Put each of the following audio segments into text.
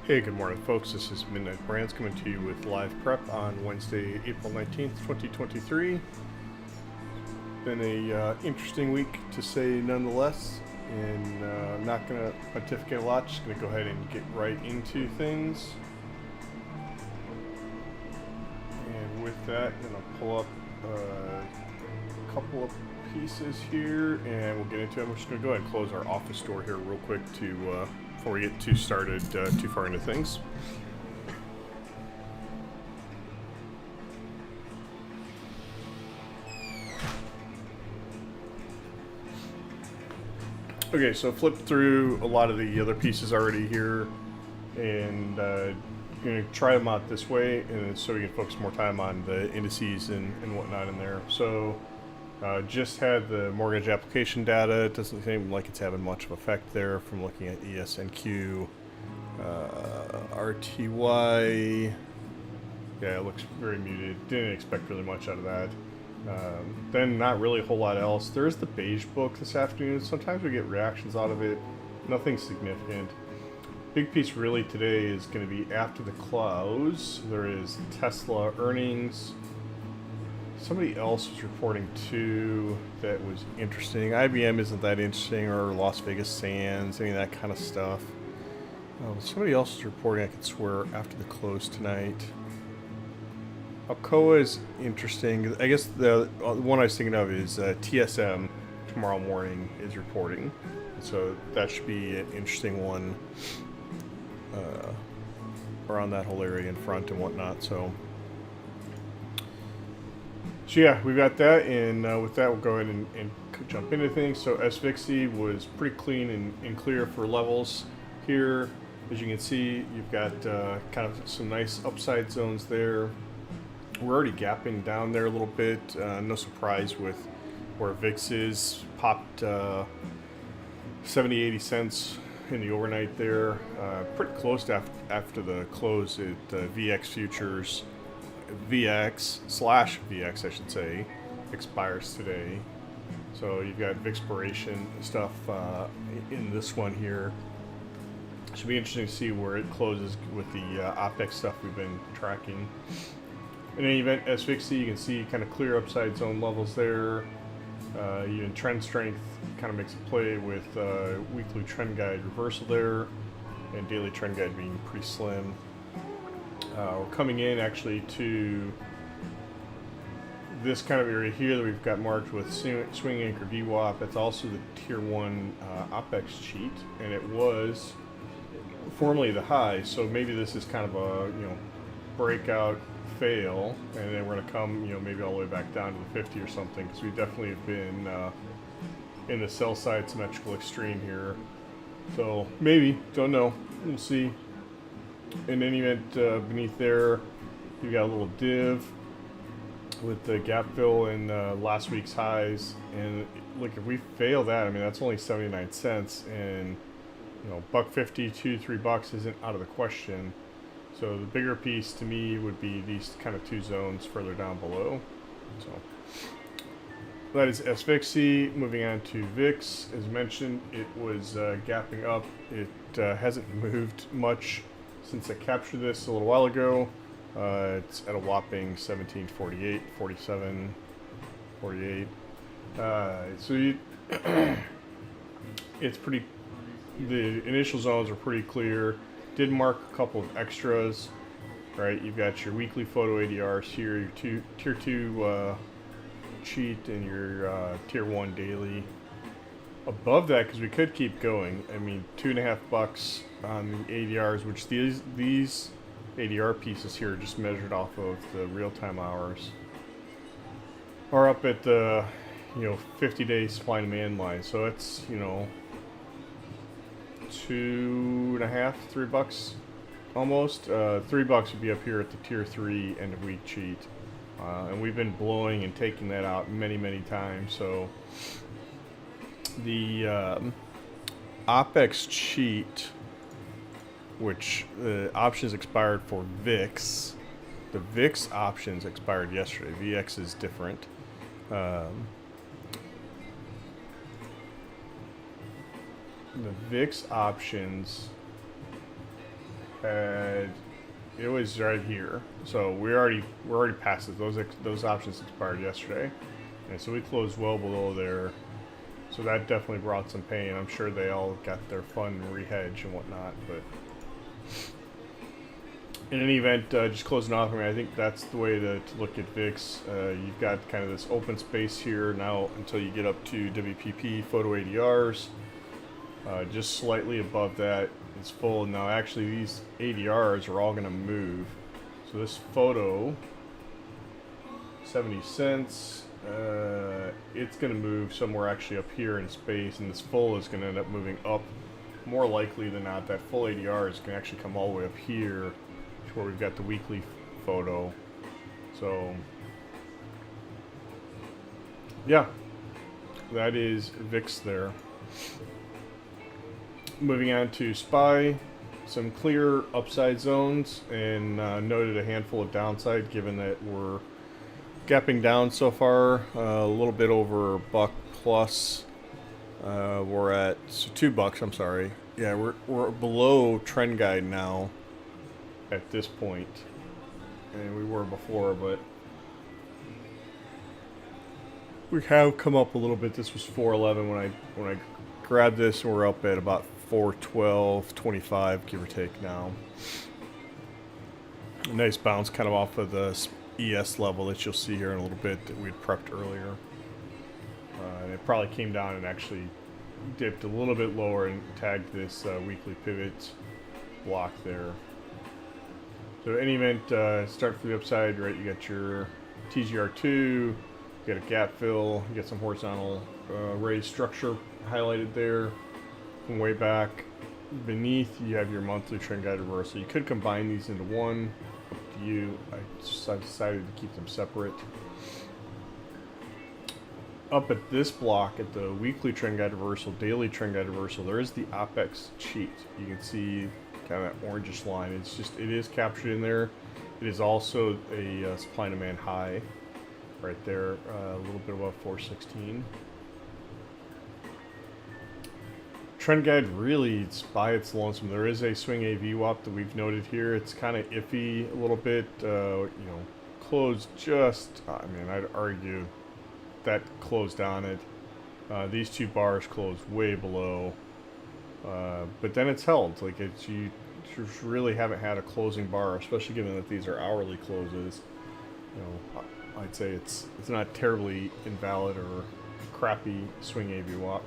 Hey, good morning, folks. This is Midnight Brands coming to you with live prep on Wednesday, April 19th, 2023. Been a interesting week to say nonetheless, and I'm not going to pontificate a lot, just going to go ahead and get right into things. And with that, I'm going to pull up a couple of pieces here, and we'll get into it. We're just going to go ahead and close our office door here real quick to before we get too far into things. Okay, so flip through a lot of the other pieces already here, and going to try them out this way, and so we can focus more time on the indices and whatnot in there. So just had the mortgage application data. It doesn't seem like it's having much of effect there from looking at ESNQ. RTY, yeah, it looks very muted. Didn't expect really much out of that. Then not really a whole lot else. There's the beige book this afternoon. Sometimes we get reactions out of it. Nothing significant. Big piece really today is going to be after the close. There is Tesla earnings. Somebody else was reporting too that was interesting. IBM isn't that interesting, or Las Vegas Sands, any of that kind of stuff. Somebody else is reporting, I could swear, after the close tonight. Alcoa is interesting. I guess the one I was thinking of is TSM tomorrow morning is reporting. So that should be an interesting one around that whole area in front and whatnot. So yeah, we've got that, and with that we'll go ahead and jump into things. So SVXY was pretty clean and clear for levels here. As you can see, you've got kind of some nice upside zones there. We're already gapping down there a little bit. No surprise with where VIX is. Popped 70-80 cents in the overnight there. Pretty close to after the close at VX futures. VX/VX, I should say, expires today. So you've got expiration stuff in this one here. Should be interesting to see where it closes with the OPEX stuff we've been tracking. In any event, SVXY, you can see kind of clear upside zone levels there. Even trend strength kind of makes a play with weekly trend guide reversal there, and daily trend guide being pretty slim. We're coming in actually to this kind of area here that we've got marked with swing anchor VWAP. That's also the tier 1 OPEX cheat, and it was formerly the high. So maybe this is kind of a breakout fail, and then we're going to come maybe all the way back down to the 50 or something, because we definitely have been in the sell side symmetrical extreme here. So maybe, don't know, we'll see. In any event, beneath there, you got a little div with the gap fill in last week's highs, and look, if we fail that, I mean that's only 79 cents, and $1.50, $2-3 isn't out of the question. So the bigger piece to me would be these kind of two zones further down below. So that is SVXY. Moving on to VIX, as mentioned, it was gapping up. It hasn't moved much since I captured this a little while ago. It's at a whopping 17.48, 47, 48. So it's pretty. The initial zones are pretty clear. Did mark a couple of extras, right? You've got your weekly photo ADRs here, your tier 2 cheat, and your tier 1 daily. Above that, because we could keep going. I mean, $2.50 on the ADRs, which these ADR pieces here are just measured off of the real-time hours, are up at the 50-day supply and demand line. So it's $2.50, $3 almost. $3 would be up here at the tier 3 end of week cheat, and we've been blowing and taking that out many times. So the OPEX cheat, which the options expired for VIX. The VIX options expired yesterday. VX is different. The VIX options had, it was right here. So we're already past it. Those options expired yesterday, and so we closed well below there. So that definitely brought some pain. I'm sure they all got their fun rehedge and whatnot, but in any event, just closing off, I mean, I think that's the way to look at VIX. You've got kind of this open space here now until you get up to WPP photo ADRs. Just slightly above that, it's full. Now, actually, these ADRs are all going to move. So this photo, 70 cents, it's going to move somewhere actually up here in space, and this full is going to end up moving up. More likely than not, that full ADR is going to actually come all the way up here to where we've got the weekly photo. So, yeah, that is VIX there. Moving on to SPY, some clear upside zones, and noted a handful of downside given that we're gapping down so far, a little bit over $1 plus. We're at $2. I'm sorry. Yeah, we're below trend guide now at this point, and we were before, but we have come up a little bit. This was 411 when I grabbed this, and we're up at about 412.25, give or take now. A nice bounce kind of off of the ES level that you'll see here in a little bit that we'd prepped earlier. And it probably came down and actually dipped a little bit lower and tagged this weekly pivot block there. So in any event, start from the upside, right? You got your TGR2, you got a gap fill, you got some horizontal raised structure highlighted there from way back. Beneath, you have your monthly trend guide reversal. You could combine these into one. Up to you. I decided to keep them separate. Up at this block, at the weekly trend guide reversal, daily trend guide reversal, there is the OPEX cheat. You can see kind of that orangish line. It is captured in there. It is also a supply and demand high right there, a little bit above 416. Trend guide really, it's by its lonesome. There is a swing AVWAP that we've noted here. It's kind of iffy a little bit. Closed just, I mean, I'd argue that closed on it. These two bars closed way below, but then it's held. Like you just really haven't had a closing bar, especially given that these are hourly closes. I'd say it's not terribly invalid or crappy swing AVWAP.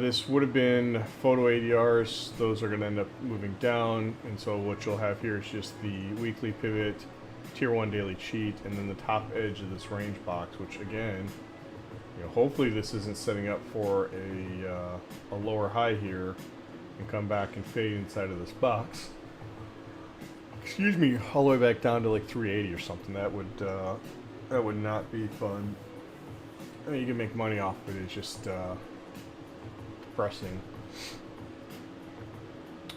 This would have been photo ADRs. Those are going to end up moving down, and so what you'll have here is just the weekly pivot, tier 1 daily cheat, and then the top edge of this range box, which again, hopefully this isn't setting up for a lower high here and come back and fade inside of this box. Excuse me, all the way back down to like 380 or something. That would not be fun. I mean, you can make money off of it. It's just depressing.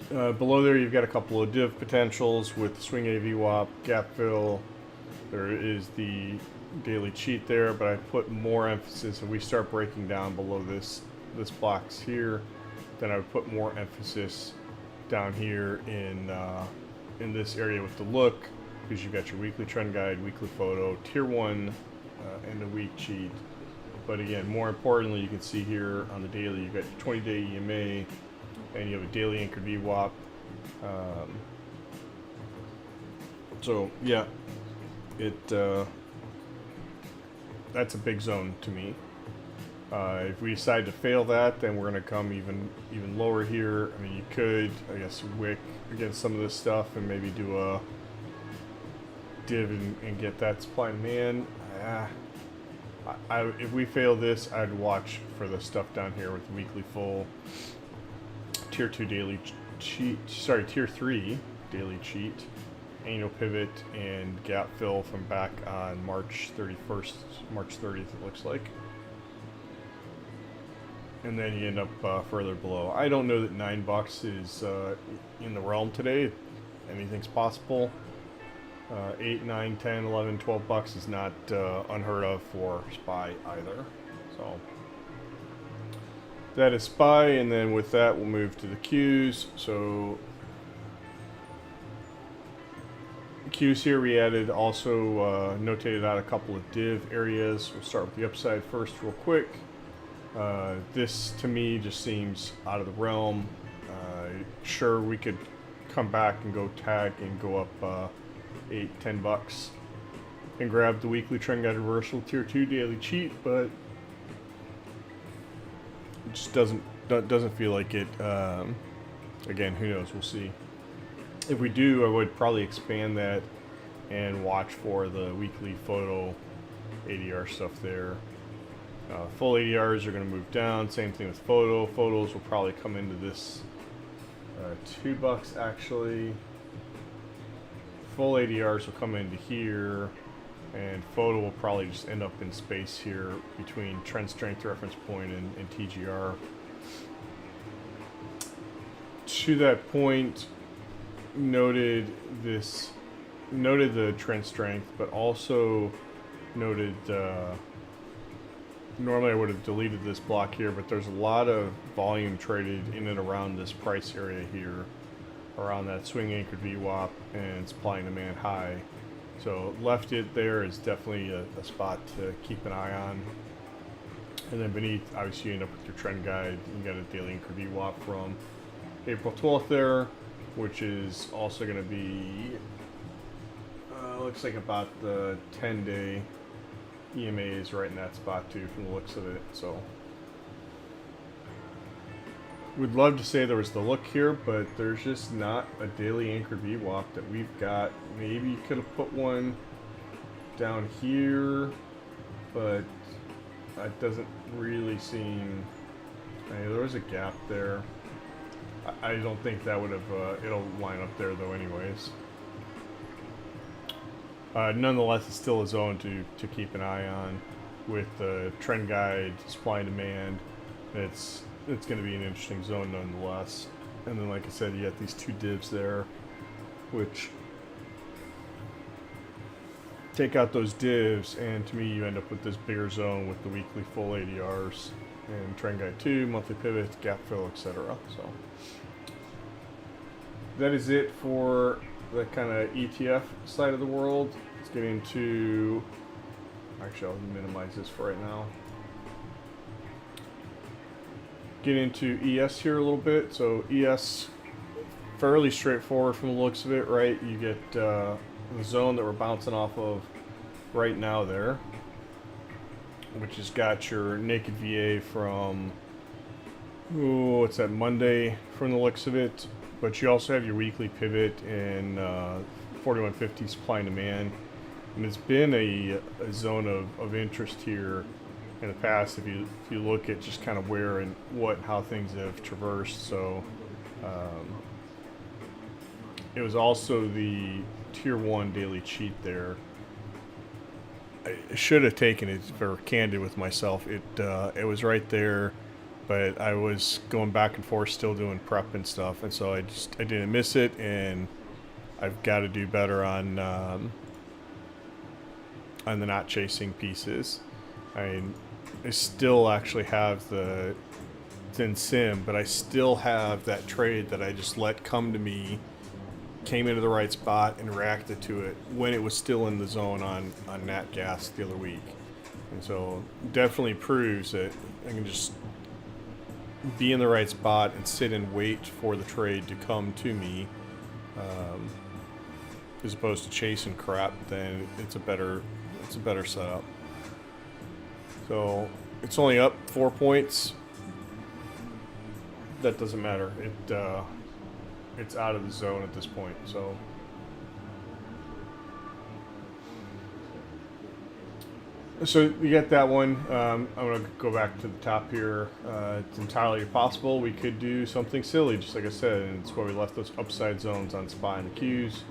Below there, you've got a couple of div potentials with swing AVWAP, gap fill. There is the daily cheat there, but I put more emphasis. If we start breaking down below this box here, then I would put more emphasis down here in this area with the look, because you've got your weekly trend guide, weekly photo, tier 1, and the week cheat. But again, more importantly, you can see here on the daily, you've got your 20-day EMA, and you have a daily anchored VWAP. So yeah, that's a big zone to me. If we decide to fail that, then we're going to come even lower here. I mean, you could, I guess, wick against some of this stuff and maybe do a div and get that supply and demand. If we fail this, I'd watch for the stuff down here with the weekly full, tier 2 daily cheat, tier 3 daily cheat, annual pivot, and gap fill from back on March 31st, March 30th it looks like. And then you end up further below. I don't know that $9 is in the realm today. Anything's possible. 8, 9, 10, 11, $12 is not unheard of for SPY either. So That is SPY, and then with that we'll move to the Qs. So Qs here we added also notated out a couple of div areas. We'll start with the upside first real quick. This to me just seems out of the realm. Sure, we could come back and go tag and go up $8-10 and grab the weekly trend guide reversal tier 2 daily cheat, but it just doesn't feel like it. Again, who knows? We'll see. If we do, I would probably expand that and watch for the weekly photo ADR stuff there. Full ADRs are going to move down. Same thing with photo. Photos will probably come into this $2 actually. Full ADRs will come into here, and photo will probably just end up in space here between trend strength reference point and TGR. To that point, noted the trend strength, but also noted normally I would have deleted this block here, but there's a lot of volume traded in and around this price area here, around that swing anchored VWAP and supply and demand high. So left it there is definitely a spot to keep an eye on. And then beneath, obviously you end up with your trend guide. You got a daily anchored VWAP from April 12th there, which is also going to be, looks like about the 10-day EMA is right in that spot too from the looks of it. So would love to say there was the look here, but there's just not a daily anchored VWAP that we've got. Maybe you could have put one down here, but that doesn't really seem, I mean, there was a gap there. I don't think that would have, it'll line up there though anyways. Nonetheless, it's still a zone to keep an eye on with the trend guide, supply and demand. It's going to be an interesting zone nonetheless. And then, like I said, you got these two divs there, which take out those divs, and to me, you end up with this bigger zone with the weekly full ADRs and trend guide 2, monthly pivots, gap fill, etc. So that is it for the kind of ETF side of the world. Let's get into, actually I'll minimize this for right now. Get into ES here a little bit. So ES, fairly straightforward from the looks of it, right? You get the zone that we're bouncing off of right now there, which has got your naked VA from, what's that, Monday from the looks of it. But you also have your weekly pivot in 4150 supply and demand. And it's been a zone of interest here in the past if you look at just kind of where and what and how things have traversed. So it was also the tier 1 daily cheat there. I should have taken it, if I were candid with myself. It was right there, but I was going back and forth still doing prep and stuff, and so I didn't miss it, and I've got to do better on the not chasing pieces. I still actually have it's in sim, but I still have that trade that I just let come to me, came into the right spot and reacted to it when it was still in the zone on nat gas the other week. And so definitely proves that I can just be in the right spot and sit and wait for the trade to come to me, as opposed to chasing crap. Then it's a better setup. So it's only up 4 points. That doesn't matter. It's out of the zone at this point. So you get that one. I'm going to go back to the top here. It's entirely possible we could do something silly, just like I said, and it's why we left those upside zones on SPY and the Qs.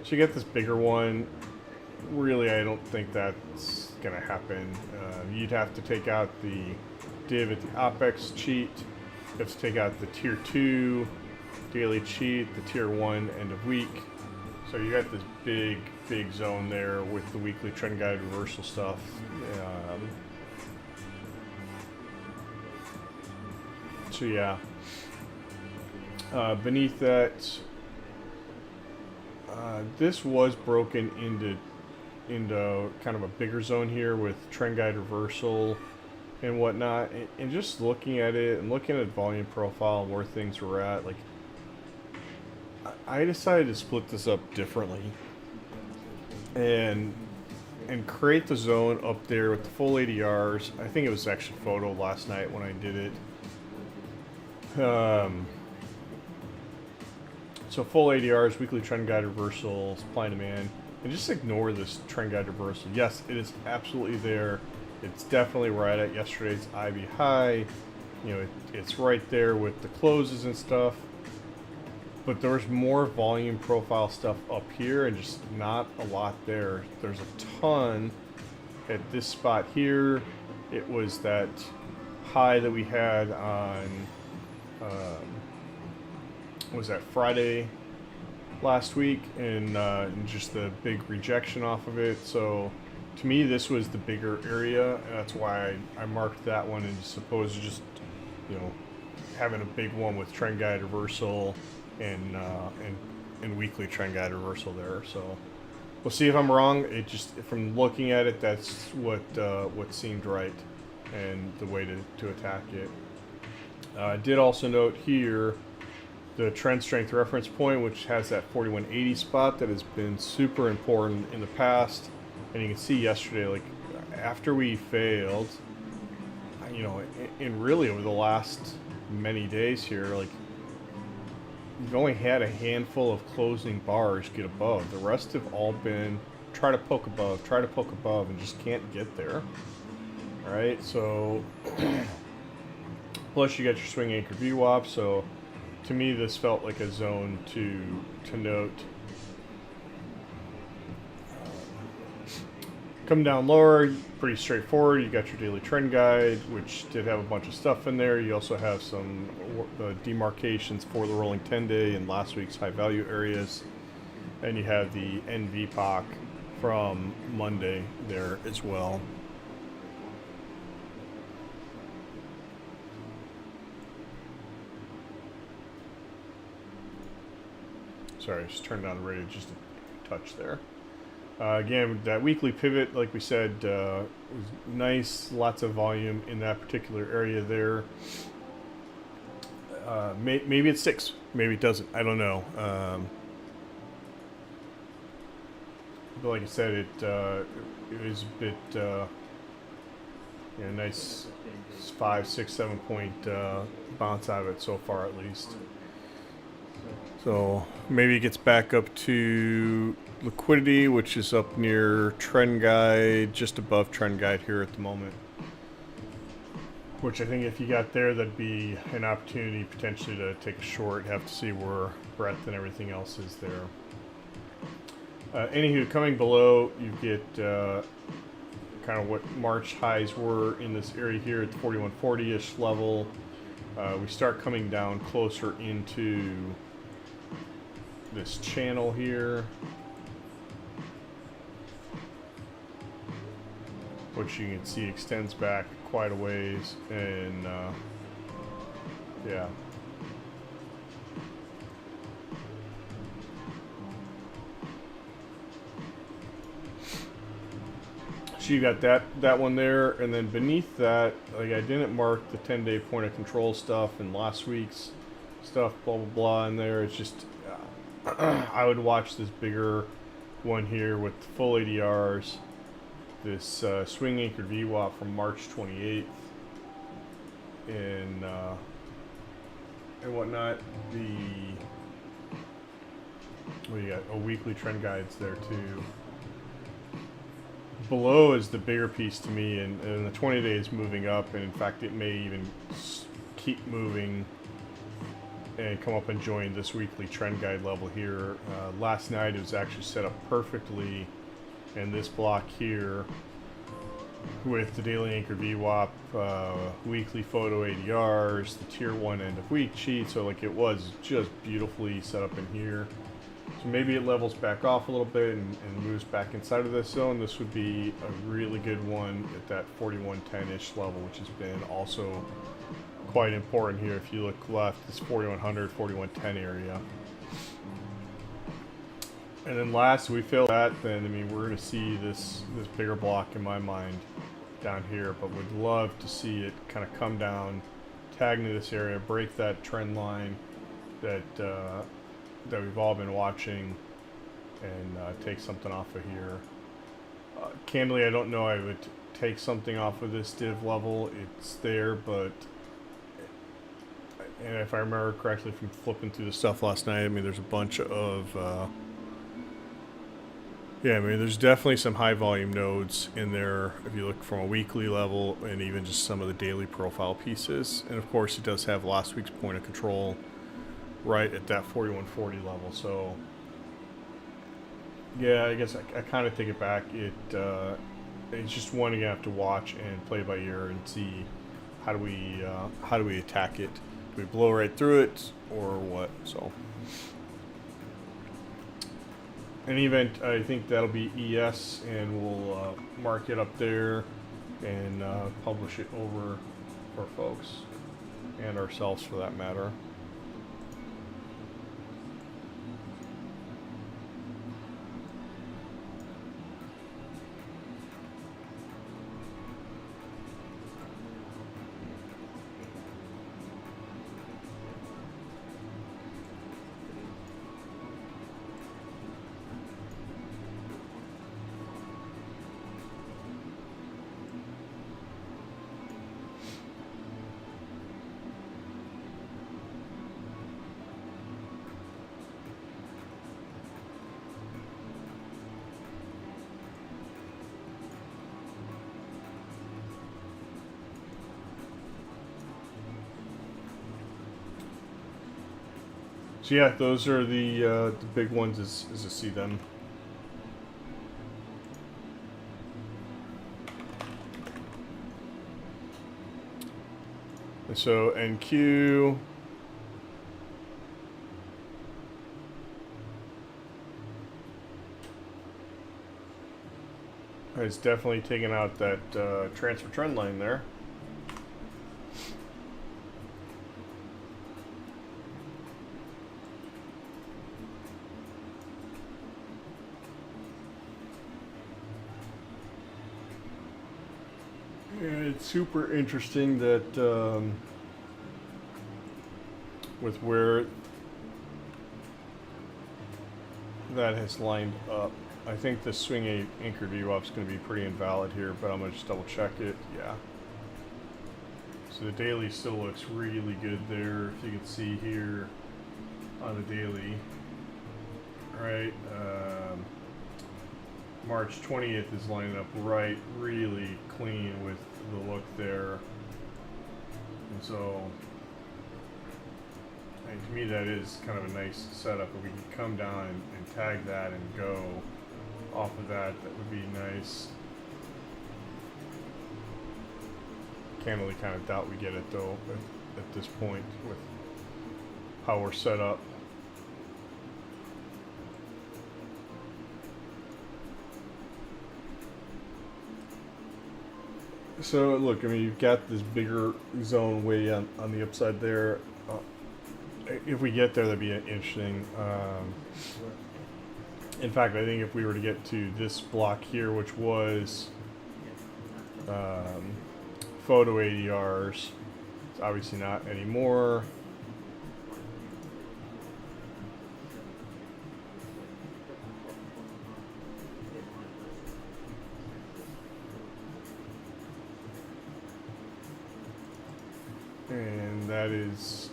So you get this bigger one. Really, I don't think that's going to happen. You'd have to take out the div at the OPEX cheat. You have to take out the tier 2 daily cheat, the tier 1 end of week. So you got this big zone there with the weekly trend guide reversal stuff. So yeah, beneath that, this was broken into kind of a bigger zone here with trend guide reversal and whatnot, and just looking at it and looking at volume profile and where things were at, like I decided to split this up differently and create the zone up there with the full ADRs. I think it was actually photo last night when I did it. So full ADRs, weekly trend guide reversal, supply and demand, and just ignore this trend guide reversal. Yes, it is absolutely there. It's definitely right at yesterday's IB high. You know, it's right there with the closes and stuff. But there's more volume profile stuff up here and just not a lot there. There's a ton at this spot here. It was that high that we had on, was that Friday last week, and just the big rejection off of it. So to me, this was the bigger area, and that's why I marked that one, as opposed to just, you know, having a big one with trend guide reversal and weekly trend guide reversal there. So we'll see if I'm wrong. It just, from looking at it, that's what seemed right and the way to attack it. I did also note here the trend strength reference point, which has that 4180 spot that has been super important in the past. And you can see yesterday, like after we failed, you know, and really over the last many days here, like you've only had a handful of closing bars get above. The rest have all been try to poke above, and just can't get there. All right, so plus you got your swing anchor VWAP. So to me, this felt like a zone to note. Come down lower, pretty straightforward. You got your daily trend guide, which did have a bunch of stuff in there. You also have some demarcations for the rolling 10-day and last week's high value areas. And you have the NVPOC from Monday there as well. Sorry, I just turned down the radio just a touch there. Again, that weekly pivot, like we said, was nice. Lots of volume in that particular area there. Maybe it sticks. Maybe it doesn't. I don't know. But like I said, it was a bit, nice 5, 6, 7 point bounce out of it so far, at least. So maybe it gets back up to liquidity, which is up near trend guide, just above trend guide here at the moment. Which I think if you got there, that'd be an opportunity potentially to take a short. Have to see where breadth and everything else is there. Anywho, coming below, you get kind of what March highs were in this area here at the 4140-ish level. We start coming down closer into this channel here, which you can see extends back quite a ways, and yeah. So you got that one there, and then beneath that, like I didn't mark the 10-day point of control stuff and last week's stuff, blah blah blah in there. It's just I would watch this bigger one here with full ADRs, this swing anchored VWAP from March 28th, and whatnot. We got a weekly trend guides there too. Below is the bigger piece to me, and the 20-day is moving up, and in fact it may even keep moving and come up and join this weekly trend guide level here. Last night it was actually set up perfectly in this block here with the daily anchor VWAP, weekly photo ADRs, the tier 1 end of week cheat. So like it was just beautifully set up in here. So maybe it levels back off a little bit and moves back inside of this zone. This would be a really good one at that 4110-ish level, which has been also quite important here. If you look left, this 4100, 4110 area. And then last, we fail that, then I mean we're going to see this bigger block in my mind down here, but would love to see it kind of come down, tag into this area, break that trend line that that we've all been watching, and take something off of here. Candidly, I don't know I would take something off of this div level. It's there, but, and if I remember correctly from flipping through the stuff last night, I mean there's a bunch of yeah, I mean there's definitely some high volume nodes in there if you look from a weekly level, and even just some of the daily profile pieces. And of course it does have last week's point of control right at that 4140 level. So yeah, I guess I kind of take it back. It's just one you have to watch and play by ear and see how do we attack it. Do we blow right through it or what? So in any event, I think that'll be ES, and we'll mark it up there and publish it over for folks and ourselves for that matter. So yeah, those are the big ones as I see them. And so NQ, has definitely taken out that transfer trend line there. It's super interesting that with where that has lined up, I think the swing anchor VWAP is going to be pretty invalid here, but I'm going to just double check it. Yeah. So the daily still looks really good there. If you can see here on the daily, right? March 20th is lining up right, really clean with the look there. And so, and to me that is kind of a nice setup. If we can come down and tag that and go off of that, that would be nice. Can't really kind of doubt we get it though at this point with how we're set up. So look, I mean, you've got this bigger zone way on the upside there. If we get there, that'd be interesting. In fact, I think if we were to get to this block here, which was photo ADRs, it's obviously not anymore. And that is,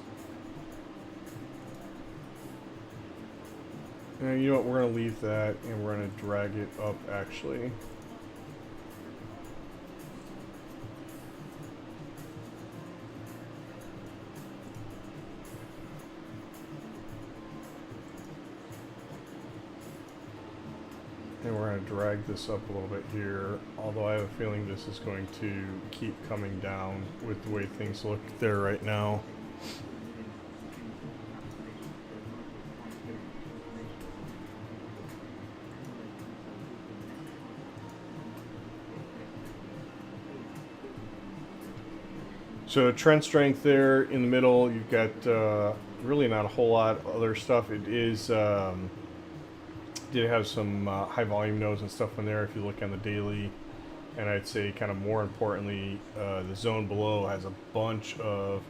you know what, we're going to leave that and we're going to drag it up actually. And we're going to drag this up a little bit here, although I have a feeling this is going to keep coming down with the way things look there right now. So trend strength there in the middle. You've got really not a whole lot of other stuff. It is did have some high volume nodes and stuff in there if you look on the daily. And I'd say kind of more importantly, the zone below has a bunch of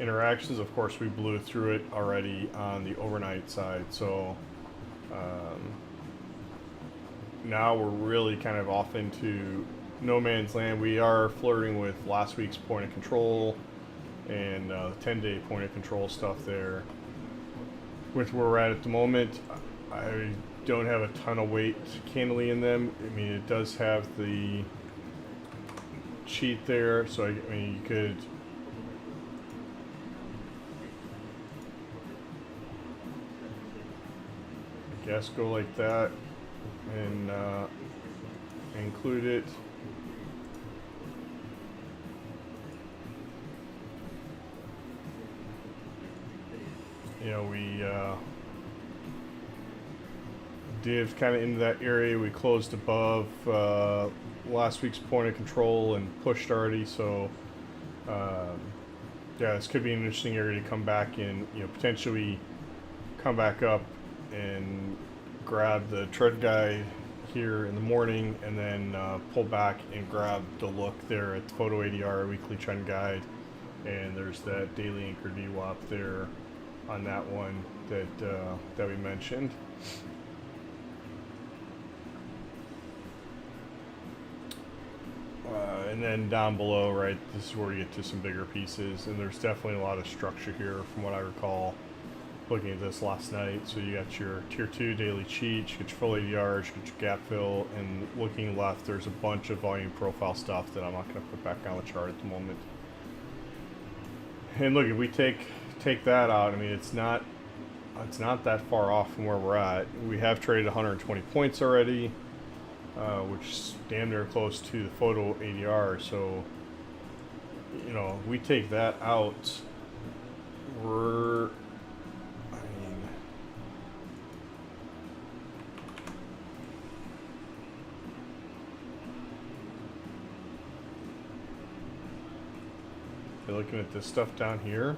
interactions. Of course, we blew through it already on the overnight side. So now we're really kind of off into no man's land. We are flirting with last week's point of control and 10-day point of control stuff there. With where we're at the moment, I don't have a ton of weight candidly in them. I mean, it does have the cheat there, so I mean, you could I guess go like that and include it. You know, we dived kind of into that area. We closed above last week's point of control and pushed already, so yeah, this could be an interesting area to come back in. You know, potentially come back up and grab the trend guide here in the morning, and then pull back and grab the look there at the photo ADR weekly trend guide, and there's that daily anchored VWAP there on that one that we mentioned. And then down below, right, this is where you get to some bigger pieces, and there's definitely a lot of structure here from what I recall looking at this last night. So you got your tier 2 daily cheat, you get your full ADRs, you get your gap fill, and looking left there's a bunch of volume profile stuff that I'm not going to put back on the chart at the moment. And look, if we take that out, I mean, it's not that far off from where we're at. We have traded 120 points already, which is damn near close to the photo ADR. So, you know, if we take that out, we're, I mean, you're looking at this stuff down here.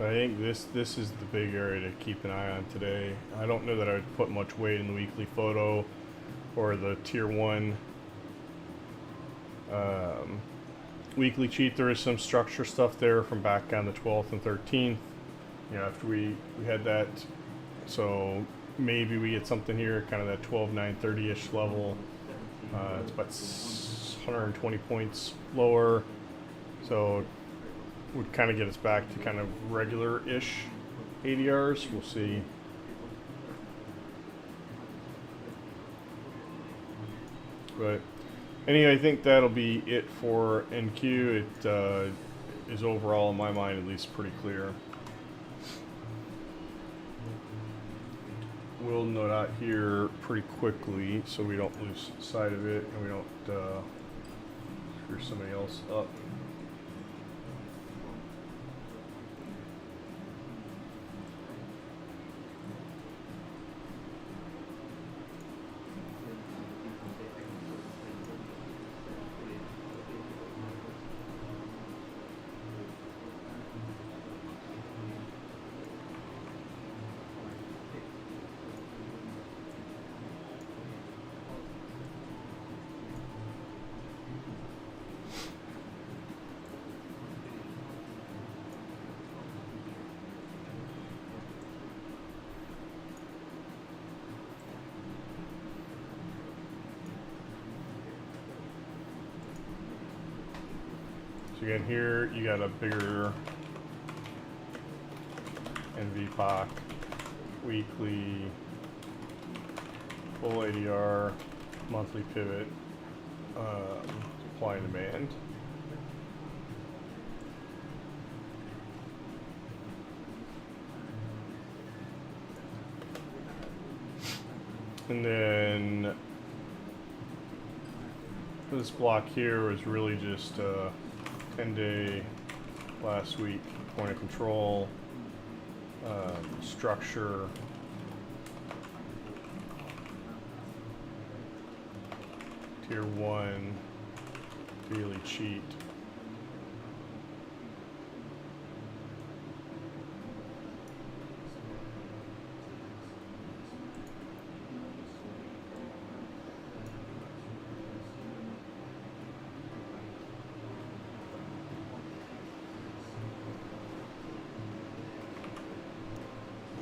I think this is the big area to keep an eye on today. I don't know that I would put much weight in the weekly photo or the tier 1 weekly cheat. There is some structure stuff there from back on the 12th and 13th, you know, after we had that. So maybe we get something here, kind of that 12,930-ish level. It's about 120 points lower, so would kind of get us back to kind of regular-ish ADRs. We'll see. But anyway, I think that'll be it for NQ. It is overall, in my mind at least, pretty clear. We'll note out here pretty quickly so we don't lose sight of it and we don't screw somebody else up. So again, here you got a bigger NVPOC, weekly, full ADR, monthly pivot, supply and demand. And then this block here is really just 10-day last week, point of control, structure, tier 1, daily cheat.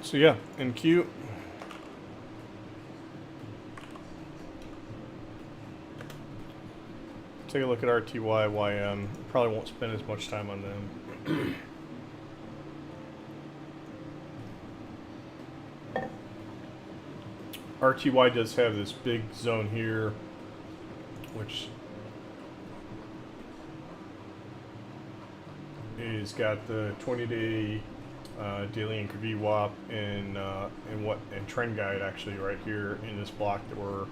So yeah, in Q, take a look at RTY, YM. Probably won't spend as much time on them. RTY does have this big zone here, which is got the 20-day daily anchor VWAP and trend guide actually right here in this block that we're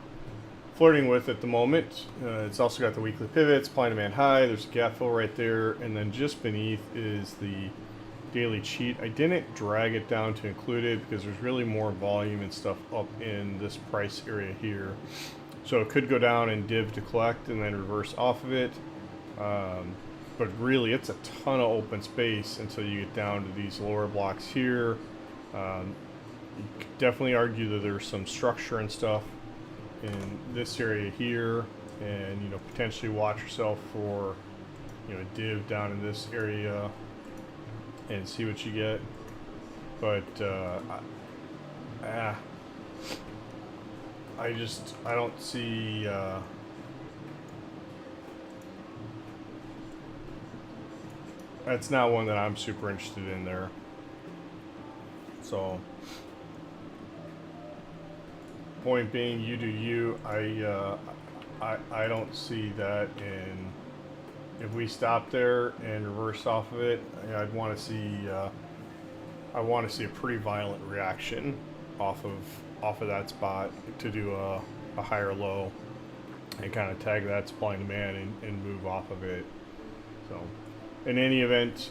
flirting with at the moment. It's also got the weekly pivots, supply and demand high. There's a gap fill right there, and then just beneath is the daily cheat. I didn't drag it down to include it because there's really more volume and stuff up in this price area here. So it could go down and div to collect and then reverse off of it. But really it's a ton of open space until you get down to these lower blocks here. You could definitely argue that there's some structure and stuff in this area here, and you know, potentially watch yourself for, you know, a div down in this area and see what you get. But I don't see that's not one that I'm super interested in there. So point being, you do you. I don't see that. And if we stop there and reverse off of it, I'd want to see I want to see a pretty violent reaction off of that spot to do a higher low and kind of tag that supply and demand and move off of it. So in any event,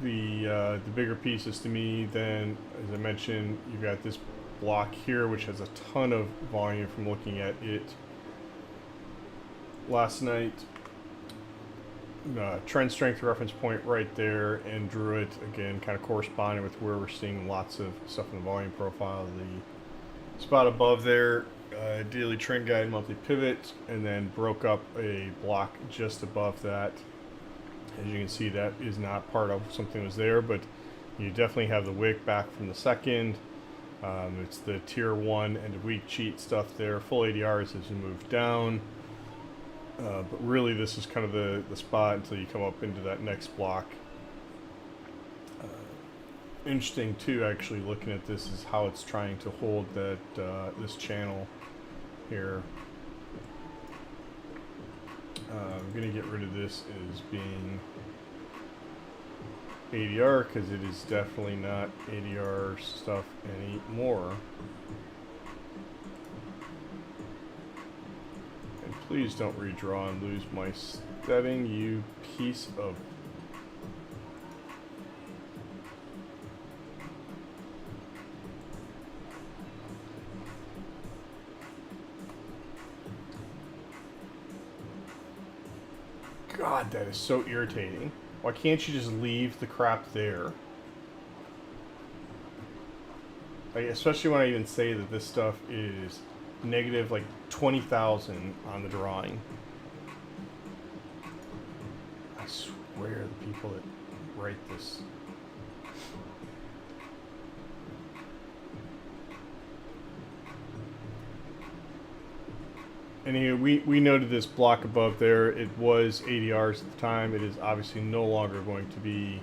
the bigger pieces to me then, as I mentioned, you've got this block here which has a ton of volume from looking at it last night. Trend strength reference point right there, and drew it again kind of corresponding with where we're seeing lots of stuff in the volume profile. The spot above there, daily trend guide, monthly pivot, and then broke up a block just above that. As you can see, that is not part of something that was there, but you definitely have the wick back from the second. It's the tier 1 end of week cheat stuff there. Full ADRs as you move down. But really this is kind of the spot until you come up into that next block. Interesting too, actually looking at this, is how it's trying to hold that this channel here. I'm going to get rid of this as being ADR because it is definitely not ADR stuff anymore. And please don't redraw and lose my setting, you piece of... God, that is so irritating. Why can't you just leave the crap there? Like, especially when I even say that this stuff is negative like 20,000 on the drawing. I swear the people that write this. Anyway, we noted this block above there. It was ADRs at the time. It is obviously no longer going to be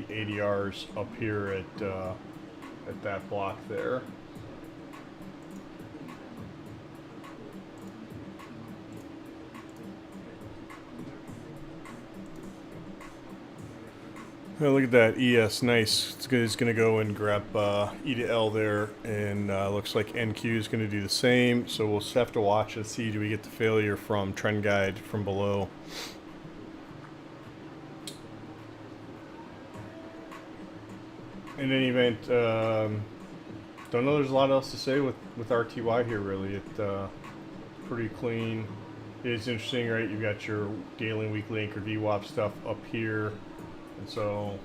ADRs up here at that block there. Oh, look at that ES, nice. It's going to go and grab E to L there, and looks like NQ is going to do the same. So we'll just have to watch and see, do we get the failure from trend guide from below. In any event, don't know there's a lot else to say with RTY here, really. It's pretty clean. It is interesting, right? You've got your daily and weekly anchor VWAP stuff up here. And so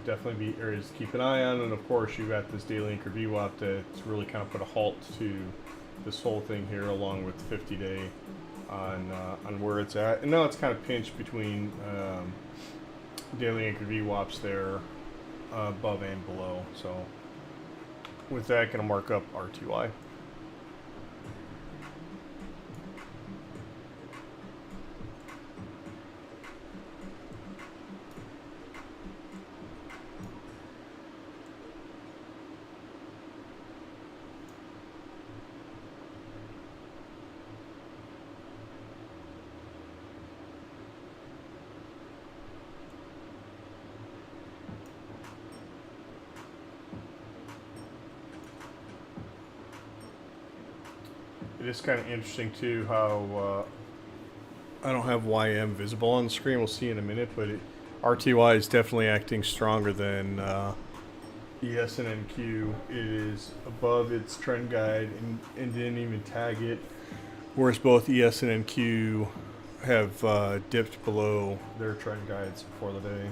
definitely be areas to keep an eye on. And of course, you've got this daily anchor VWAP that's really kind of put a halt to this whole thing here, along with 50-day on where it's at. And now it's kind of pinched between daily anchor VWAPs there above and below. So with that, going to mark up RTY. It is kind of interesting too how I don't have YM visible on the screen. We'll see in a minute, but RTY is definitely acting stronger than ES and NQ. It is above its trend guide and didn't even tag it, whereas both ES and NQ have dipped below their trend guides for the day.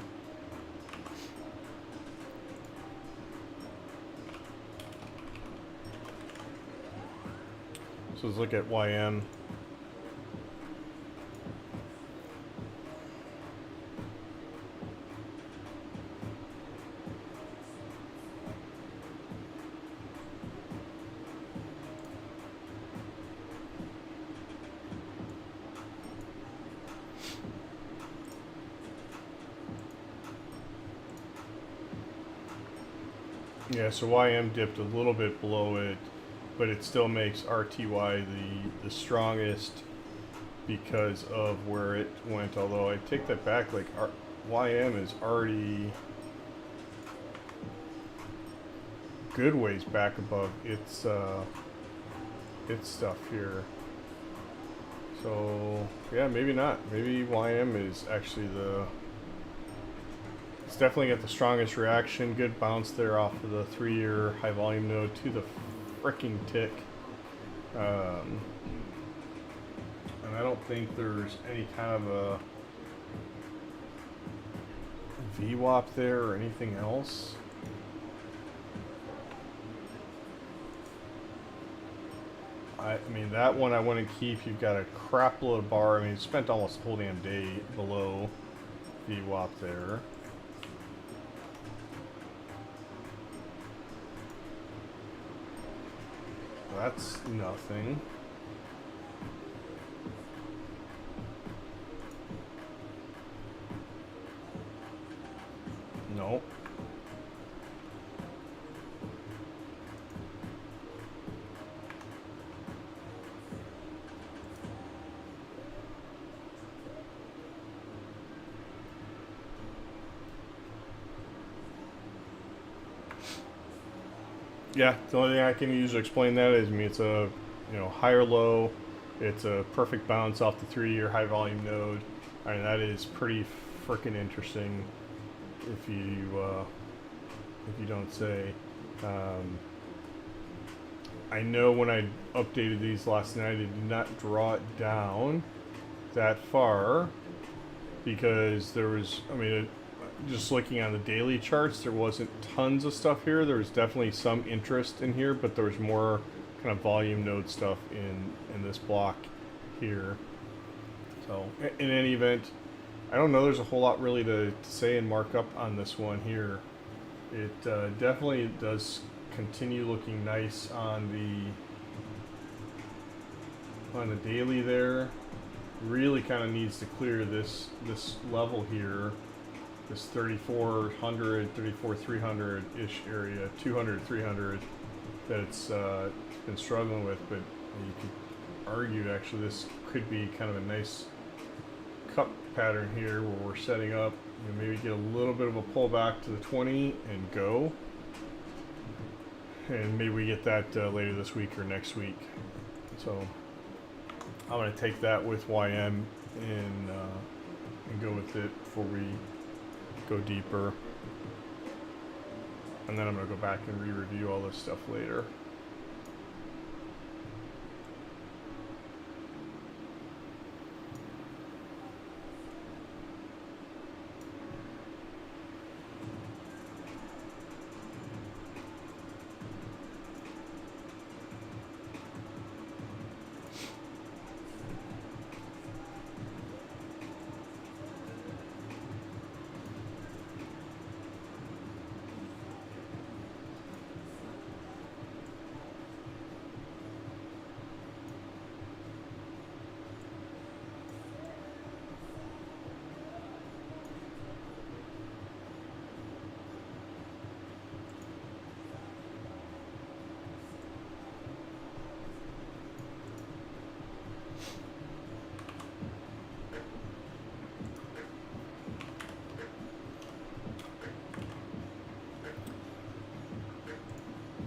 So let's look at YM. Yeah, so YM dipped a little bit below it, but it still makes RTY the strongest because of where it went. Although I take that back, like YM is already good ways back above its stuff here. So yeah, maybe not. Maybe YM is actually it's definitely got the strongest reaction. Good bounce there off of the 3-year high volume node to the freaking tick. And I don't think there's any kind of a VWAP there or anything else. I mean, that one I want to keep. You've got a crap load of bar. I mean, you spent almost the whole damn day below VWAP there. That's nothing. Nope. Yeah, the only thing I can use to explain that is, I mean, it's a higher low. It's a perfect bounce off the 3-year high volume node. I mean, that is pretty freaking interesting, if you don't say. I know when I updated these last night, I did not draw it down that far because there was, I mean, just looking on the daily charts, there wasn't tons of stuff here. There was definitely some interest in here, but there was more kind of volume node stuff in this block here. So in any event, I don't know there's a whole lot really to say and mark up on this one here. It definitely does continue looking nice on the daily there. Really kind of needs to clear this level here, this 3400, 300-ish area, 200, 300 that it's been struggling with. But you could argue actually this could be kind of a nice cup pattern here where we're setting up, maybe get a little bit of a pullback to the 20 and go. And maybe we get that later this week or next week. So I'm going to take that with YM and go with it before we go deeper. And then I'm going to go back and re-review all this stuff later.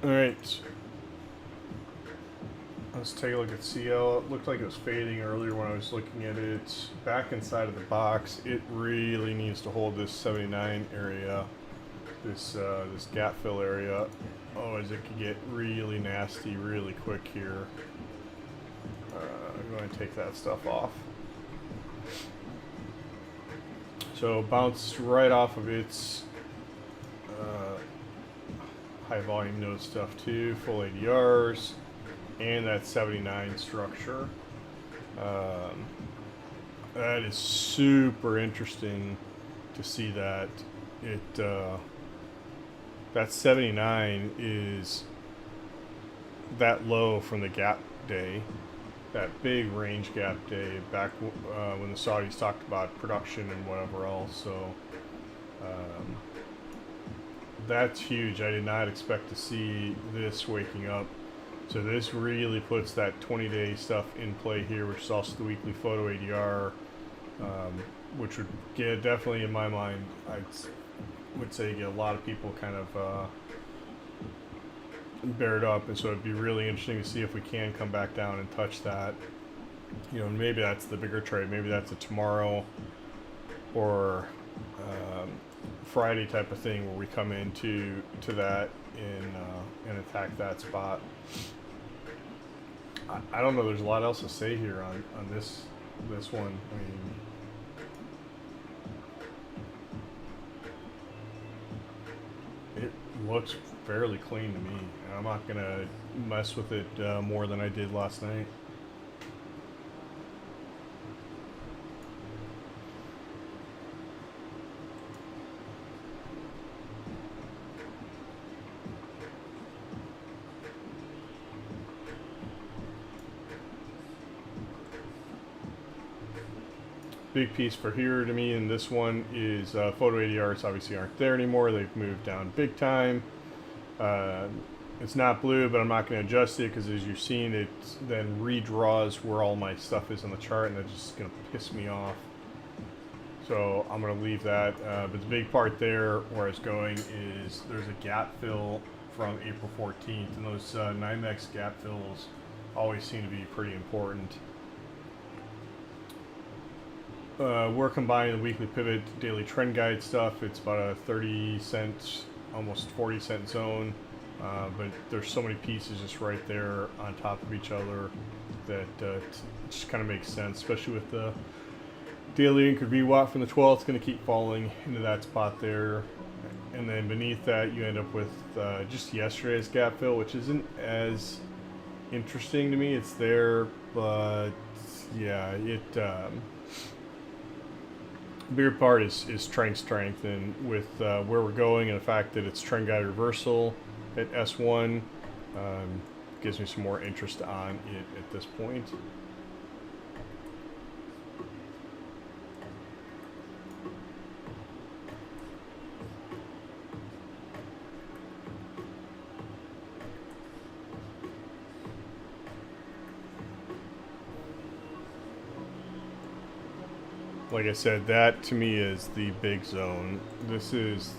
Alright, let's take a look at CL. It looked like it was fading earlier when I was looking at it. Back inside of the box, it really needs to hold this 79 area, this gap fill area. Oh, as it could get really nasty really quick here. I'm going to take that stuff off. So bounced right off of its high volume node stuff too, full ADRs, and that 79 structure. That is super interesting to see that. That 79 is that low from the gap day, that big range gap day back when the Saudis talked about production and whatever else. So that's huge. I did not expect to see this waking up. So this really puts that 20-day stuff in play here, which is also the weekly photo ADR, which would get, definitely in my mind, I would say, get a lot of people kind of bared up. And so it'd be really interesting to see if we can come back down and touch that. You know, maybe that's the bigger trade. Maybe that's a tomorrow or Friday type of thing where we come into that and attack that spot. I don't know. There's a lot else to say here on this one. I mean, it looks fairly clean to me. I'm not gonna mess with it more than I did last night. Big piece for here to me in this one is photo ADRs obviously aren't there anymore. They've moved down big time. It's not blue, but I'm not going to adjust it because as you've seen, it then redraws where all my stuff is on the chart, and that's just going to piss me off. So I'm going to leave that. But the big part there where it's going is there's a gap fill from April 14th, and those NYMEX gap fills always seem to be pretty important. We're combining the weekly pivot daily trend guide stuff. It's about a 30 cent, almost 40 cent zone, but there's so many pieces just right there on top of each other that it just kind of makes sense, especially with the daily anchored VWAP from the 12th. It's going to keep falling into that spot there, and then beneath that you end up with just yesterday's gap fill, which isn't as interesting to me. It's there, but yeah, bigger part is trend strength, and with where we're going and the fact that it's trend guide reversal at S1 gives me some more interest on it at this point. like I said, that to me is the big zone. This is,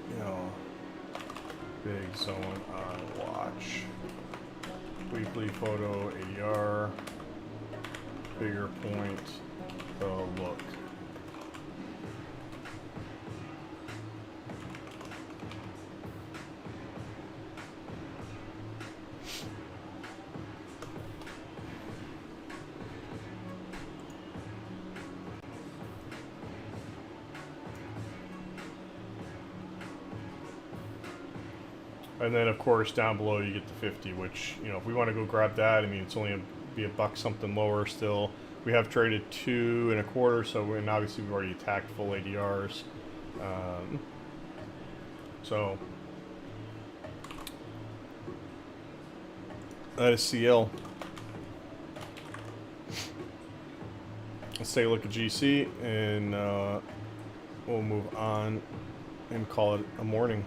you know, big zone on watch. Weekly photo ADR, bigger point, the look. And then, of course, down below you get the 50, which, you know, if we want to go grab that, I mean, it's only be a buck something lower still. We have traded 2 1/4, so and obviously we've already attacked full ADRs. So that is CL. Let's take a look at GC, and we'll move on and call it a morning.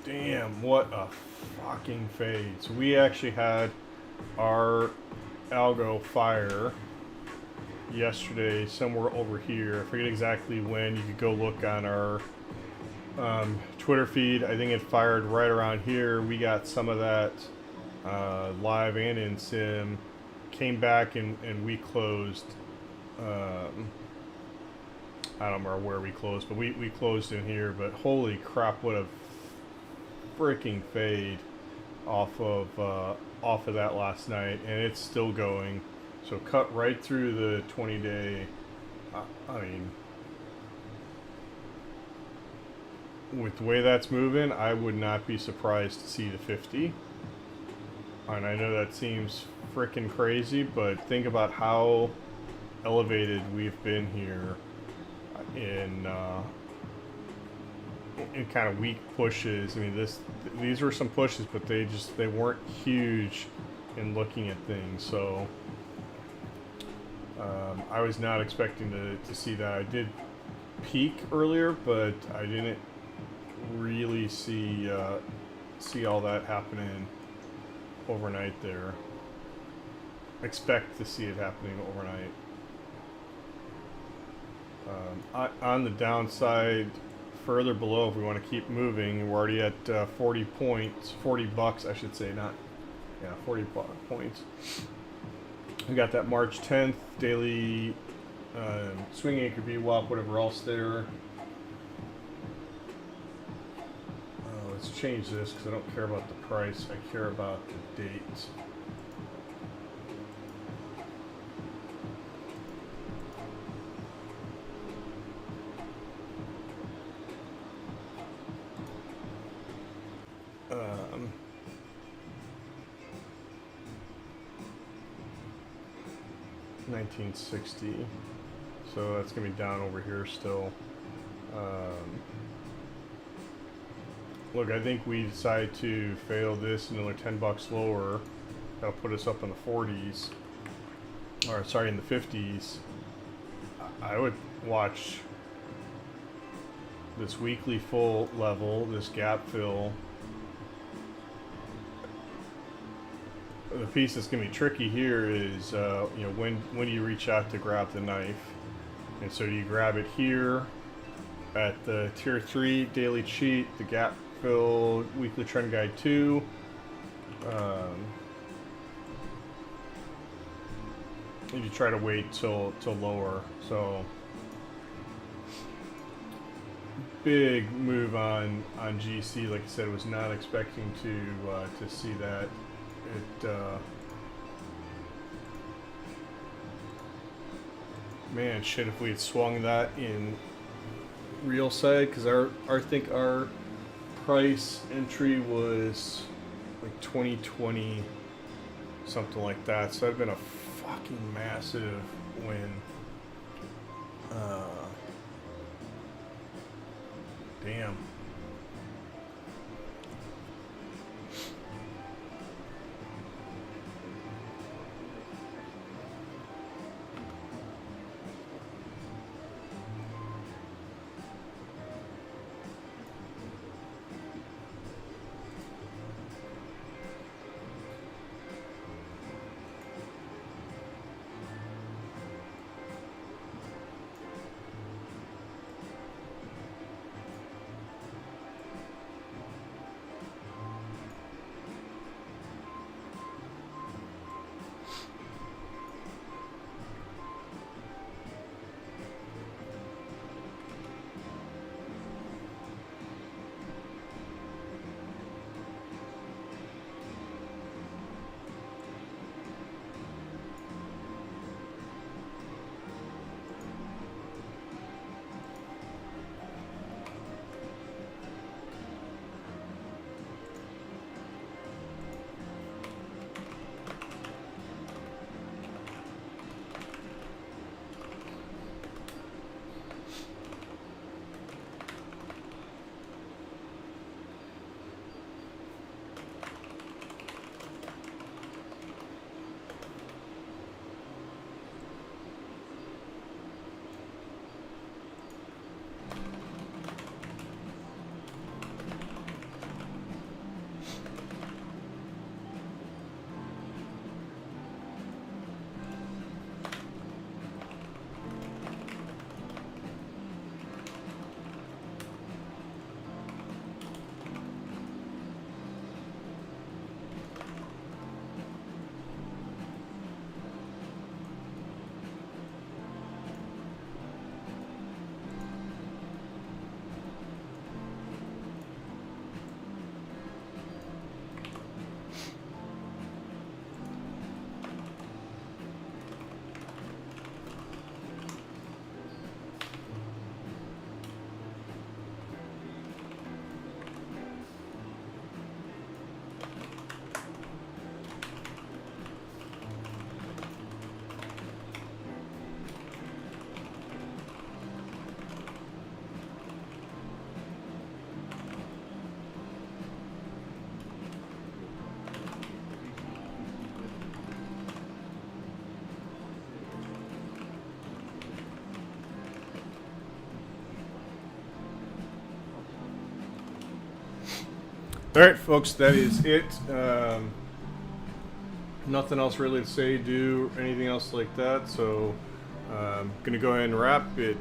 Damn, what a fucking fade. So we actually had our algo fire yesterday somewhere over here. I forget exactly when. You could go look on our Twitter feed. I think it fired right around here. We got some of that live and in sim. Came back and we closed. I don't remember where we closed, but we closed in here. But holy crap, what a freaking fade off of that last night, and it's still going. So cut right through the 20-day. I mean, with the way that's moving, I would not be surprised to see the 50. And I know that seems freaking crazy, but think about how elevated we've been here in kind of weak pushes. I mean, these were some pushes, but they weren't huge in looking at things. So I was not expecting to see that. I did peak earlier, but I didn't really see all that happening overnight there. Expect to see it happening overnight. On the downside, further below, if we want to keep moving, we're already at 40 points, 40 bucks, I should say, 40 points. We got that March 10th daily swing anchor VWAP, whatever else there. Let's change this because I don't care about the price, I care about the date. $19.60, so that's gonna be down over here still. Look, I think we decide to fail this another 10 bucks lower. That'll put us up in the 40s, or sorry, in the 50s. I would watch this weekly full level, this gap fill. The piece that's going to be tricky here is, you know, when do you reach out to grab the knife? And so you grab it here at the tier 3 daily cheat, the gap fill weekly trend guide 2. And you try to wait till lower. So big move on GC. Like I said, was not expecting to see that. Man, shit, if we had swung that in real side, because I think our price entry was like 2020, something like that, so that'd been a fucking massive win. Damn. All right, folks, that is it. Nothing else really to say, do anything else like that. So, gonna go ahead and wrap. It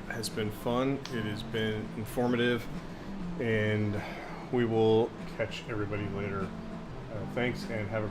has been fun. It has been informative, and we will catch everybody later. Thanks, and have a